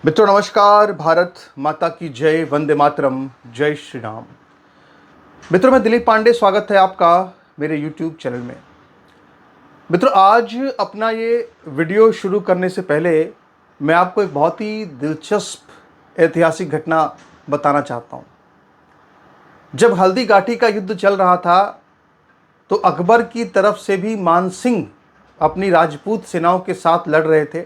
मित्रों नमस्कार। भारत माता की जय, वंदे मातरम, जय श्री राम। मित्रों मैं दिलीप पांडे, स्वागत है आपका मेरे YouTube चैनल में। मित्रों आज अपना ये वीडियो शुरू करने से पहले मैं आपको एक बहुत ही दिलचस्प ऐतिहासिक घटना बताना चाहता हूँ। जब हल्दी घाटी का युद्ध चल रहा था तो अकबर की तरफ से भी मानसिंह अपनी राजपूत सेनाओं के साथ लड़ रहे थे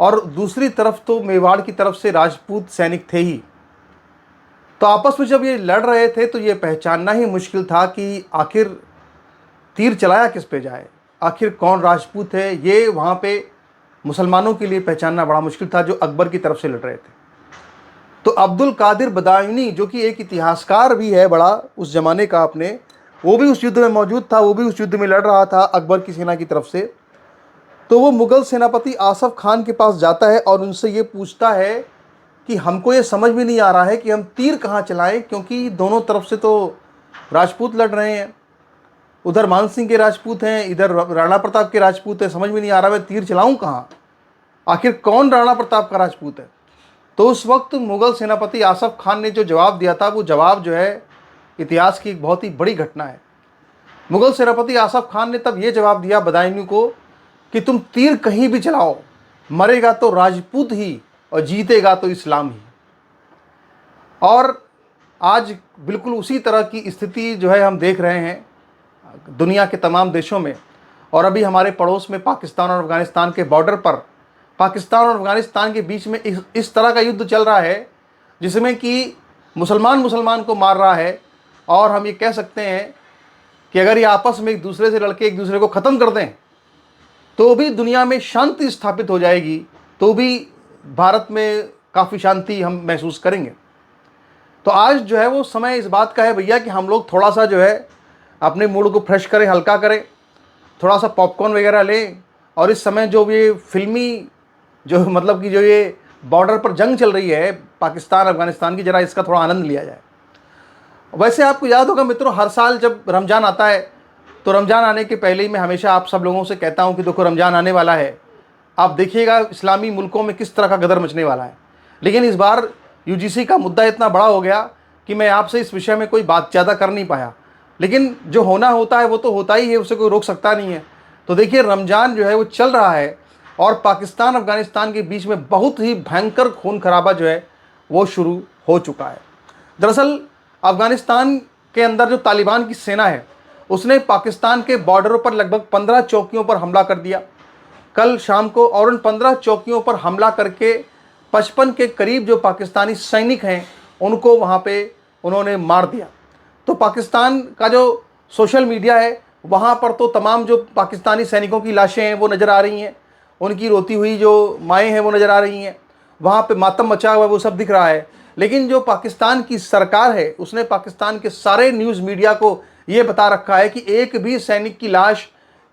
और दूसरी तरफ तो मेवाड़ की तरफ से राजपूत सैनिक थे ही। तो आपस में जब ये लड़ रहे थे तो ये पहचानना ही मुश्किल था कि आखिर तीर चलाया किस पे जाए, आखिर कौन राजपूत है। ये वहाँ पे मुसलमानों के लिए पहचानना बड़ा मुश्किल था जो अकबर की तरफ से लड़ रहे थे। तो अब्दुल कादिर बदायूनी जो कि एक इतिहासकार भी है बड़ा उस ज़माने का अपने, वो भी उस युद्ध में मौजूद था, वो भी उस युद्ध में लड़ रहा था अकबर की सेना की तरफ से। तो वो मुग़ल सेनापति आसफ़ खान के पास जाता है और उनसे ये पूछता है कि हमको ये समझ में नहीं आ रहा है कि हम तीर कहाँ चलाएं, क्योंकि दोनों तरफ से तो राजपूत लड़ रहे हैं। उधर मान सिंह के राजपूत हैं, इधर राणा प्रताप के राजपूत हैं। समझ में नहीं आ रहा मैं तीर चलाऊं कहाँ, आखिर कौन राणा प्रताप का राजपूत है। तो उस वक्त मुग़ल सेनापति आसफ़ खान ने जो जवाब दिया था वो जवाब जो है इतिहास की एक बहुत ही बड़ी घटना है। मुग़ल सेनापति आसफ़ खान ने तब ये जवाब दिया बदायूं को कि तुम तीर कहीं भी चलाओ, मरेगा तो राजपूत ही और जीतेगा तो इस्लाम ही। और आज बिल्कुल उसी तरह की स्थिति जो है हम देख रहे हैं दुनिया के तमाम देशों में। और अभी हमारे पड़ोस में पाकिस्तान और अफ़गानिस्तान के बॉर्डर पर, पाकिस्तान और अफ़गानिस्तान के बीच में इस तरह का युद्ध चल रहा है जिसमें कि मुसलमान को मार रहा है। और हम ये कह सकते हैं कि अगर ये आपस में एक दूसरे से लड़के एक दूसरे को ख़त्म कर दें तो भी दुनिया में शांति स्थापित हो जाएगी, तो भी भारत में काफ़ी शांति हम महसूस करेंगे। तो आज जो है वो समय इस बात का है भैया कि हम लोग थोड़ा सा जो है अपने मूड को फ्रेश करें, हल्का करें, थोड़ा सा पॉपकॉर्न वगैरह लें और इस समय जो ये फिल्मी जो मतलब कि जो ये बॉर्डर पर जंग चल रही है पाकिस्तान अफ़गानिस्तान की, ज़रा इसका थोड़ा आनंद लिया जाए। वैसे आपको याद होगा मित्रों, हर साल जब रमज़ान आता है तो रमज़ान आने के पहले ही मैं हमेशा आप सब लोगों से कहता हूँ कि देखो रमज़ान आने वाला है, आप देखिएगा इस्लामी मुल्कों में किस तरह का गदर मचने वाला है। लेकिन इस बार यूजीसी का मुद्दा इतना बड़ा हो गया कि मैं आपसे इस विषय में कोई बात ज़्यादा कर नहीं पाया। लेकिन जो होना होता है वो तो होता ही है, उसे कोई रोक सकता नहीं है। तो देखिए रमज़ान जो है वो चल रहा है और पाकिस्तान अफ़गानिस्तान के बीच में बहुत ही भयंकर खून खराबा जो है वो शुरू हो चुका है। दरअसल अफ़गानिस्तान के अंदर जो तालिबान की सेना है उसने पाकिस्तान के बॉर्डरों पर लगभग 15 चौकियों पर हमला कर दिया कल शाम को, और उन 15 चौकियों पर हमला करके 55 के करीब जो पाकिस्तानी सैनिक हैं उनको वहाँ पे उन्होंने मार दिया। तो पाकिस्तान का जो सोशल मीडिया है वहाँ पर तो तमाम जो पाकिस्तानी सैनिकों की लाशें हैं वो नज़र आ रही हैं, उनकी रोती हुई जो माएँ हैं वो नज़र आ रही हैं, वहाँ पे मातम मचा हुआ है वो सब दिख रहा है। लेकिन जो पाकिस्तान की सरकार है उसने पाकिस्तान के सारे न्यूज़ मीडिया को ये बता रखा है कि एक भी सैनिक की लाश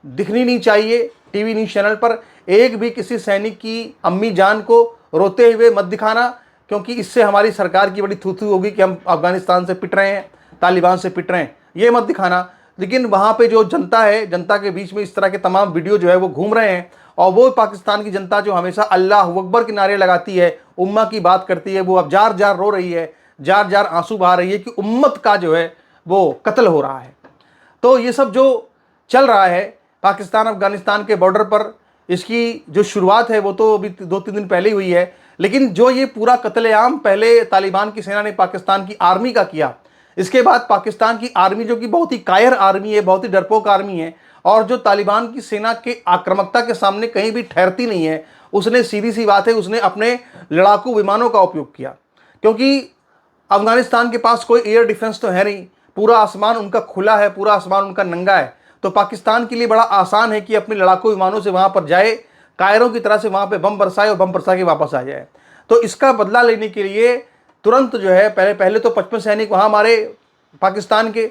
दिखनी नहीं चाहिए टीवी न्यूज़ चैनल पर, एक भी किसी सैनिक की अम्मी जान को रोते हुए मत दिखाना, क्योंकि इससे हमारी सरकार की बड़ी थू थू होगी कि हम अफ़गानिस्तान से पिट रहे हैं, तालिबान से पिट रहे हैं, ये मत दिखाना। लेकिन वहाँ पे जो जनता है, जनता के बीच में इस तरह के तमाम वीडियो जो है वो घूम रहे हैं और वो पाकिस्तान की जनता जो हमेशा अल्लाह अकबर के नारे लगाती है, उम्मा की बात करती है, वो अब जार जार रो रही है, जार जार आंसू बहा रही है कि उम्मत का जो है वो कत्ल हो रहा है। तो ये सब जो चल रहा है पाकिस्तान अफ़गानिस्तान के बॉर्डर पर, इसकी जो शुरुआत है वो तो अभी 2-3 दिन पहले ही हुई है। लेकिन जो ये पूरा कत्लेआम पहले तालिबान की सेना ने पाकिस्तान की आर्मी का किया, इसके बाद पाकिस्तान की आर्मी जो कि बहुत ही कायर आर्मी है, बहुत ही डरपोक आर्मी है और जो तालिबान की सेना के आक्रामकता के सामने कहीं भी ठहरती नहीं है, उसने सीधी सी बात है उसने अपने लड़ाकू विमानों का उपयोग किया। क्योंकि अफ़गानिस्तान के पास कोई एयर डिफेंस तो है नहीं, पूरा आसमान उनका खुला है, पूरा आसमान उनका नंगा है। तो पाकिस्तान के लिए बड़ा आसान है कि अपने लड़ाकू विमानों से वहाँ पर जाए, कायरों की तरह से वहाँ पे बम बरसाए और बम बरसा के वापस आ जाए। तो इसका बदला लेने के लिए तुरंत जो है पहले तो 55 सैनिक वहाँ मारे पाकिस्तान के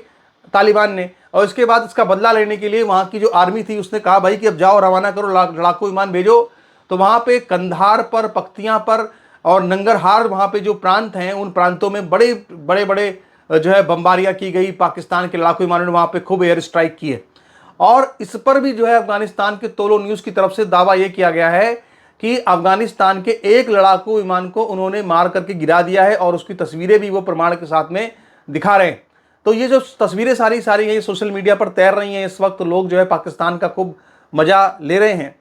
तालिबान ने, और इसके बाद इसका बदला लेने के लिए वहाँ की जो आर्मी थी उसने कहा भाई कि अब जाओ रवाना करो, लड़ाकू विमान भेजो। तो वहाँ पे कंधार पर, पख्तियाँ पर और नंगरहार वहाँ पे जो प्रांत हैं उन प्रांतों में बड़े बड़े जो है बमबारियाँ की गई। पाकिस्तान के लड़ाकू विमानों ने वहाँ पे खूब एयर स्ट्राइक किए और इस पर भी जो है अफ़गानिस्तान के तोलो न्यूज़ की तरफ से दावा ये किया गया है कि अफगानिस्तान के एक लड़ाकू विमान को उन्होंने मार करके गिरा दिया है और उसकी तस्वीरें भी वो प्रमाण के साथ में दिखा रहे हैं। तो ये जो तस्वीरें सारी सारी हैं ये सोशल मीडिया पर तैर रही हैं, इस वक्त लोग जो है पाकिस्तान का खूब मज़ा ले रहे हैं।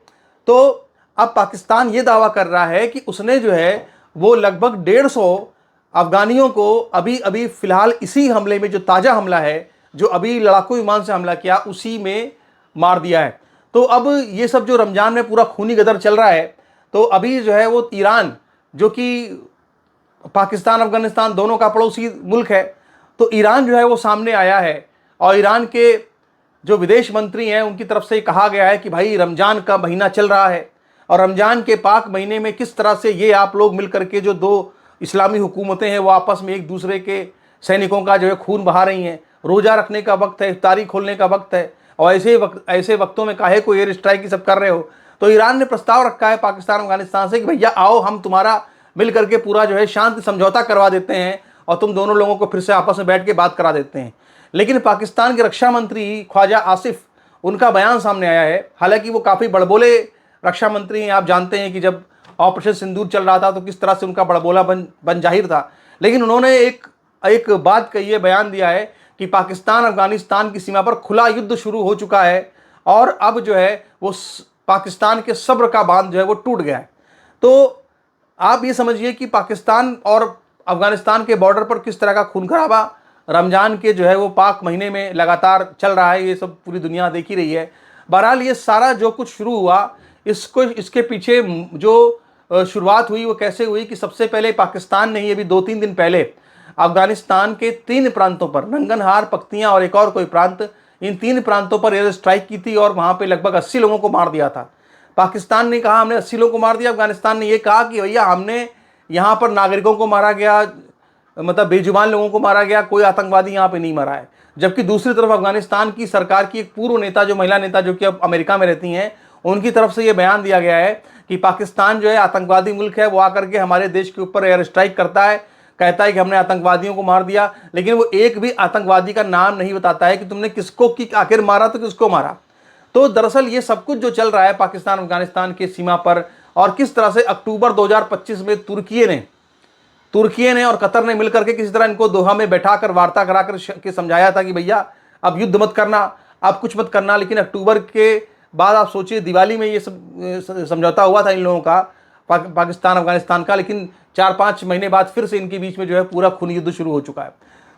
तो अब पाकिस्तान ये दावा कर रहा है कि उसने जो है वो लगभग 150 अफगानियों को अभी अभी फ़िलहाल इसी हमले में, जो ताज़ा हमला है, जो अभी लड़ाकू विमान से हमला किया, उसी में मार दिया है। तो अब ये सब जो रमज़ान में पूरा खूनी गदर चल रहा है, तो अभी जो है वो ईरान, जो कि पाकिस्तान अफगानिस्तान दोनों का पड़ोसी मुल्क है, तो ईरान जो है वो सामने आया है और ईरान के जो विदेश मंत्री हैं उनकी तरफ से कहा गया है कि भाई रमज़ान का महीना चल रहा है और रमज़ान के पाक महीने में किस तरह से ये आप लोग मिल करके जो दो इस्लामी हुकूमतें हैं वो आपस में एक दूसरे के सैनिकों का जो है खून बहा रही हैं। रोज़ा रखने का वक्त है, इफ्तारी खोलने का वक्त है और ऐसे वक्तों में काहे को एयर स्ट्राइक की सब कर रहे हो। तो ईरान ने प्रस्ताव रखा है पाकिस्तान अफगानिस्तान से कि भैया आओ हम तुम्हारा मिल करके पूरा जो है शांति समझौता करवा देते हैं और तुम दोनों लोगों को फिर से आपस में बैठ के बात करा देते हैं। लेकिन पाकिस्तान के रक्षा मंत्री ख्वाजा आसिफ, उनका बयान सामने आया है। हालांकि वो काफ़ी बड़बोले रक्षा मंत्री हैं, आप जानते हैं कि जब ऑपरेशन सिंदूर चल रहा था तो किस तरह से उनका बड़बोला बन जाहिर था। लेकिन उन्होंने एक बात कही है, बयान दिया है कि पाकिस्तान अफगानिस्तान की सीमा पर खुला युद्ध शुरू हो चुका है और अब जो है वो पाकिस्तान के सब्र का बांध जो है वो टूट गया है। तो आप ये समझिए कि पाकिस्तान और अफगानिस्तान के बॉर्डर पर किस तरह का खून खराबा रमज़ान के जो है वो पाक महीने में लगातार चल रहा है, ये सब पूरी दुनिया देख ही रही है। बहरहाल ये सारा जो कुछ शुरू हुआ, इसके पीछे जो शुरुआत हुई वो कैसे हुई कि सबसे पहले पाकिस्तान ने ही अभी 2-3 दिन पहले अफगानिस्तान के 3 प्रांतों पर, नंगनहार, पख्तियाँ और एक और कोई प्रांत, इन 3 प्रांतों पर एयर स्ट्राइक की थी और वहाँ पे लगभग 80 लोगों को मार दिया था। पाकिस्तान ने कहा हमने 80 लोगों को मार दिया, अफगानिस्तान ने ये कहा कि भैया हमने यहाँ पर नागरिकों को मारा गया, मतलब बेजुबान लोगों को मारा गया, कोई आतंकवादी यहाँ पे नहीं मरा है। जबकि दूसरी तरफ अफगानिस्तान की सरकार की एक पूर्व नेता, जो महिला नेता जो कि अब अमेरिका में रहती हैं, उनकी तरफ से ये बयान दिया गया है कि पाकिस्तान जो है आतंकवादी मुल्क है, वो आकर के हमारे देश के ऊपर एयर स्ट्राइक करता है, कहता है कि हमने आतंकवादियों को मार दिया, लेकिन वो एक भी आतंकवादी का नाम नहीं बताता है कि तुमने किसको की आखिर मारा, तो किसको मारा। तो दरअसल ये सब कुछ जो चल रहा है पाकिस्तान अफगानिस्तान की सीमा पर, और किस तरह से अक्टूबर 2025 में तुर्की ने और कतर ने मिलकर के किसी तरह इनको दोहा में बैठाकर वार्ता कराकर के समझाया था कि भैया अब युद्ध मत करना, अब कुछ मत करना। लेकिन अक्टूबर के बाद आप सोचिए दिवाली में ये सब समझौता हुआ था इन लोगों का, पाकिस्तान अफगानिस्तान का, लेकिन 4-5 महीने बाद फिर से इनके बीच में जो है पूरा खूनी युद्ध शुरू हो चुका है।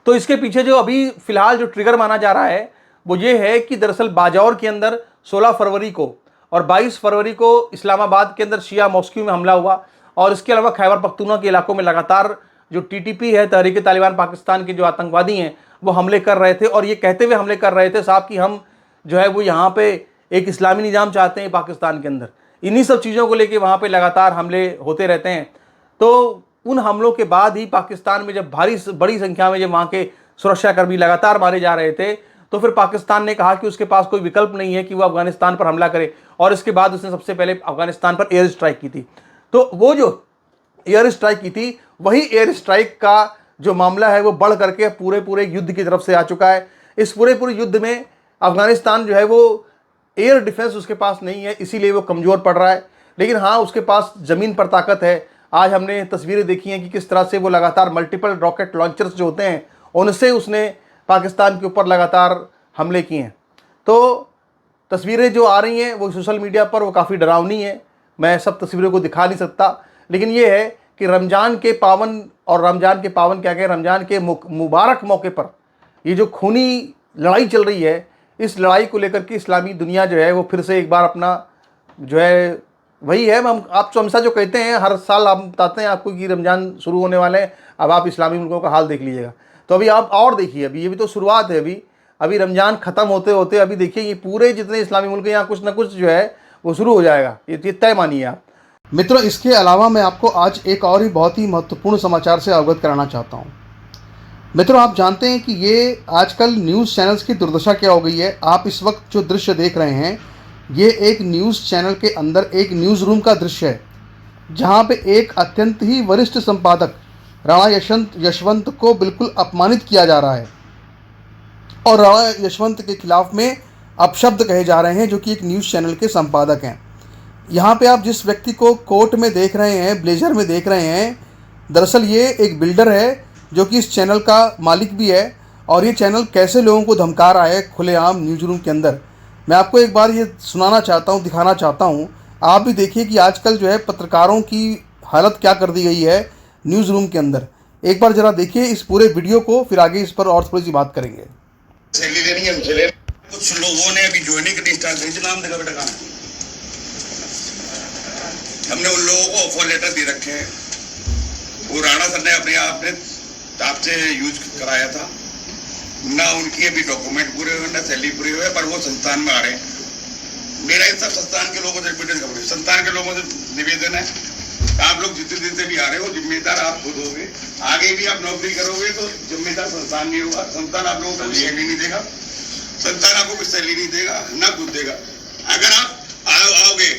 तो इसके पीछे जो अभी फिलहाल जो ट्रिगर माना जा रहा है वो ये है कि दरअसल बाजौर के अंदर 16 फरवरी को और 22 फरवरी को इस्लामाबाद के अंदर शिया मॉस्क्यू में हमला हुआ, और इसके अलावा खैबर पख्तूनख्वा के इलाकों में लगातार जो टीटीपी है, तहरीक तालिबान पाकिस्तान के जो आतंकवादी हैं, वो हमले कर रहे थे और ये कहते हुए हमले कर रहे थे साहब कि हम जो है वो यहाँ पे एक इस्लामी निज़ाम चाहते हैं पाकिस्तान के अंदर। इन्हीं सब चीज़ों को लेके वहाँ पे लगातार हमले होते रहते हैं। तो उन हमलों के बाद ही पाकिस्तान में जब बड़ी संख्या में जब वहाँ के सुरक्षाकर्मी लगातार मारे जा रहे थे, तो फिर पाकिस्तान ने कहा कि उसके पास कोई विकल्प नहीं है कि वो अफगानिस्तान पर हमला करे, और इसके बाद उसने सबसे पहले अफगानिस्तान पर एयर स्ट्राइक की थी। तो वो जो एयर स्ट्राइक की थी, वही एयर स्ट्राइक का जो मामला है वो बढ़ करके पूरे युद्ध की तरफ से आ चुका है। इस पूरे युद्ध में अफगानिस्तान जो है वो एयर डिफेंस उसके पास नहीं है, इसीलिए वो कमज़ोर पड़ रहा है। लेकिन हाँ, उसके पास ज़मीन पर ताकत है। आज हमने तस्वीरें देखी हैं कि किस तरह से वो लगातार मल्टीपल रॉकेट लॉन्चर्स जो होते हैं उनसे उसने पाकिस्तान के ऊपर लगातार हमले किए हैं। तो तस्वीरें जो आ रही हैं वो सोशल मीडिया पर वो काफ़ी डरावनी है। मैं सब तस्वीरों को दिखा नहीं सकता, लेकिन ये है कि रमज़ान के मुबारक मौके पर ये जो खूनी लड़ाई चल रही है, इस लड़ाई को लेकर के इस्लामी दुनिया जो है वो फिर से एक बार अपना जो है वही है, हम आप हमेशा जो कहते हैं, हर साल हम बताते हैं आपको कि रमज़ान शुरू होने वाले हैं, अब आप इस्लामी मुल्कों का हाल देख लीजिएगा। तो अभी आप और देखिए, अभी ये भी तो शुरुआत है। अभी रमज़ान ख़त्म होते होते अभी देखिए ये पूरे जितने इस्लामी मुल्क हैं यहाँ कुछ ना कुछ जो है वो शुरू हो जाएगा, ये तय मानिए आप। मित्रों, इसके अलावा मैं आपको आज एक और ही बहुत ही महत्वपूर्ण समाचार से अवगत कराना चाहता हूँ। मित्रों, आप जानते हैं कि ये आजकल न्यूज़ चैनल्स की दुर्दशा क्या हो गई है। आप इस वक्त जो दृश्य देख रहे हैं, ये एक न्यूज़ चैनल के अंदर एक न्यूज़ रूम का दृश्य है, जहाँ पे एक अत्यंत ही वरिष्ठ संपादक राणा यशवंत को बिल्कुल अपमानित किया जा रहा है और राणा यशवंत के खिलाफ में अपशब्द कहे जा रहे हैं, जो कि एक न्यूज़ चैनल के संपादक हैं। यहाँ पे आप जिस व्यक्ति को कोट में देख रहे हैं, ब्लेजर में देख रहे हैं, दरअसल ये एक बिल्डर है जो कि इस चैनल का मालिक भी है। और ये चैनल कैसे लोगों को धमका रहा है खुलेआम न्यूज़ रूम के अंदर, मैं आपको एक बार ये सुनाना चाहता हूँ, दिखाना चाहता हूँ। आप भी देखिए कि आजकल जो है पत्रकारों की हालत क्या कर दी गई है न्यूज़ रूम के अंदर। एक बार ज़रा देखिए इस पूरे वीडियो को, फिर आगे इस पर और थोड़ी सी बात करेंगे। कुछ लोगों ने अभी ज्वाइनिंग करनी स्टार्ट करी, नाम देगा बेटा कहाँ, हमने उन लोगों को ऑफर लेटर दे रखे हैं। वो राणा सर ने अपने आपसे यूज कराया था ना, उनकी अभी डॉक्यूमेंट पूरे हुए ना सैलरी पूरी हुए, पर वो संस्थान में आ रहे हैं। मेरा इन सब संस्थान के लोगों से संस्थान के लोगों से निवेदन है, आप लोग जितने दिन से भी आ रहे हो जिम्मेदार आप खुद होगे, आगे भी आप नौकरी करोगे तो जिम्मेदार संस्थान नहीं होगा। संस्थान आप लोगों को सैलरी नहीं देगा, संस्थान आपको कुछ सैलरी नहीं देगा ना खुद देगा। अगर आप आओगे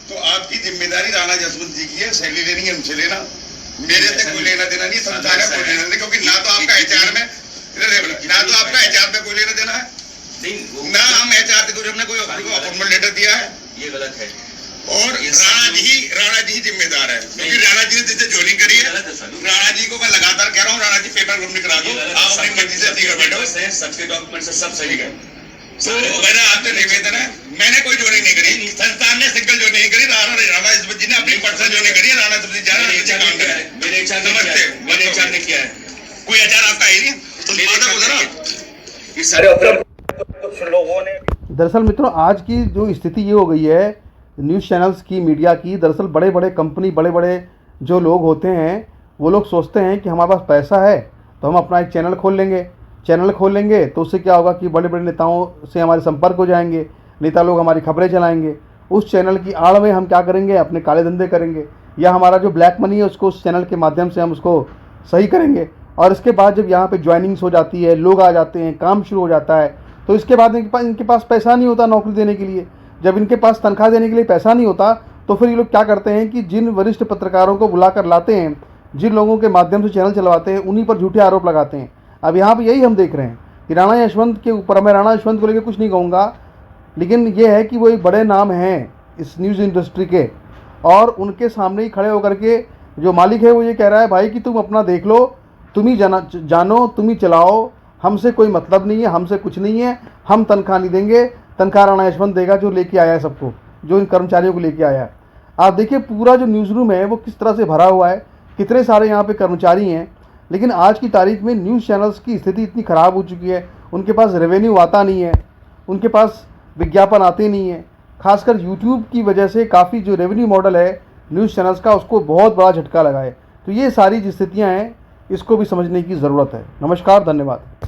तो आपकी जिम्मेदारी राणा जसवंत जी की है, सैलरी लेनी है उनसे लेना, मेरे से कोई लेना देना नहीं, संस्थान है कोई लेना देना, क्योंकि ना तो आपका एचआर में कोई लेना देना है, ना हम एचआर से हमने कोई अपॉइंटमेंट लेटर दिया है, ये गलत है। और राणा जी जिम्मेदार है, क्योंकि राणा जी ने जिससे ज्वाइनिंग करी है, राणा जी को मैं लगातार कह रहा हूँ, राणा जी पेपर अपने करा दो, आप अपनी मर्जी से कर बैठो, सबके डॉक्यूमेंट से सब सही है। तो मेरा आपसे निवेदन है, मैंने कोई ज्वाइनिंग नहीं करी, संस्थान ने सिंगल ज्वाइनिंग करी, राणा जसवंत जी ने अपनी पर्सनल ज्वाइनिंग करी है। राणा जसवंत जी काम करे, मेरे एचआर ने किया है, कोई एचआर आपका है नहीं, दरअसल मित्रों आज की जो स्थिति ये हो गई है न्यूज़ चैनल्स की, मीडिया की, दरअसल बड़े बड़े कंपनी, बड़े बड़े जो लोग होते हैं वो लोग सोचते हैं कि हमारे पास पैसा है तो हम अपना एक चैनल खोल लेंगे। चैनल खोल लेंगे तो उससे क्या होगा कि बड़े बड़े नेताओं से हमारे संपर्क हो जाएंगे, नेता लोग हमारी खबरें चलाएंगे। उस चैनल की आड़ में हम क्या करेंगे, अपने काले धंधे करेंगे, या हमारा जो ब्लैक मनी है उसको उस चैनल के माध्यम से हम उसको सही करेंगे। और इसके बाद जब यहाँ पे ज्वाइनिंग्स हो जाती है, लोग आ जाते हैं, काम शुरू हो जाता है, तो इसके बाद इनके पास पैसा नहीं होता नौकरी देने के लिए। जब इनके पास तनख्वाह देने के लिए पैसा नहीं होता तो फिर ये लोग क्या करते हैं कि जिन वरिष्ठ पत्रकारों को बुलाकर लाते हैं, जिन लोगों के माध्यम से चैनल चलवाते हैं, उन्हीं पर झूठे आरोप लगाते हैं। अब यहाँ पर यही हम देख रहे हैं कि राणा यशवंत के ऊपर, मैं राणा यशवंत को लेकर कुछ नहीं कहूँगा, लेकिन ये है कि वो एक बड़े नाम हैं इस न्यूज़ इंडस्ट्री के, और उनके सामने ही खड़े होकर के जो मालिक है वो ये कह रहा है भाई कि तुम अपना देख लो, तुम ही जानो, तुम ही चलाओ, हमसे कोई मतलब नहीं है, हमसे कुछ नहीं है, हम तनख्वाह नहीं देंगे, तनख्वाह राणा यशवंत देगा जो लेके आया है सबको, जो इन कर्मचारियों को लेके आया है। आप देखिए पूरा जो न्यूज़ रूम है वो किस तरह से भरा हुआ है, कितने सारे यहाँ पे कर्मचारी हैं। लेकिन आज की तारीख में न्यूज़ चैनल्स की स्थिति इतनी ख़राब हो चुकी है, उनके पास रेवेन्यू आता नहीं है, उनके पास विज्ञापन आते नहीं है। खासकर यूट्यूब की वजह से काफ़ी जो रेवेन्यू मॉडल है न्यूज़ चैनल्स का, उसको बहुत बड़ा झटका लगा है। तो ये सारी जो स्थितियाँ हैं इसको भी समझने की ज़रूरत है। नमस्कार, धन्यवाद।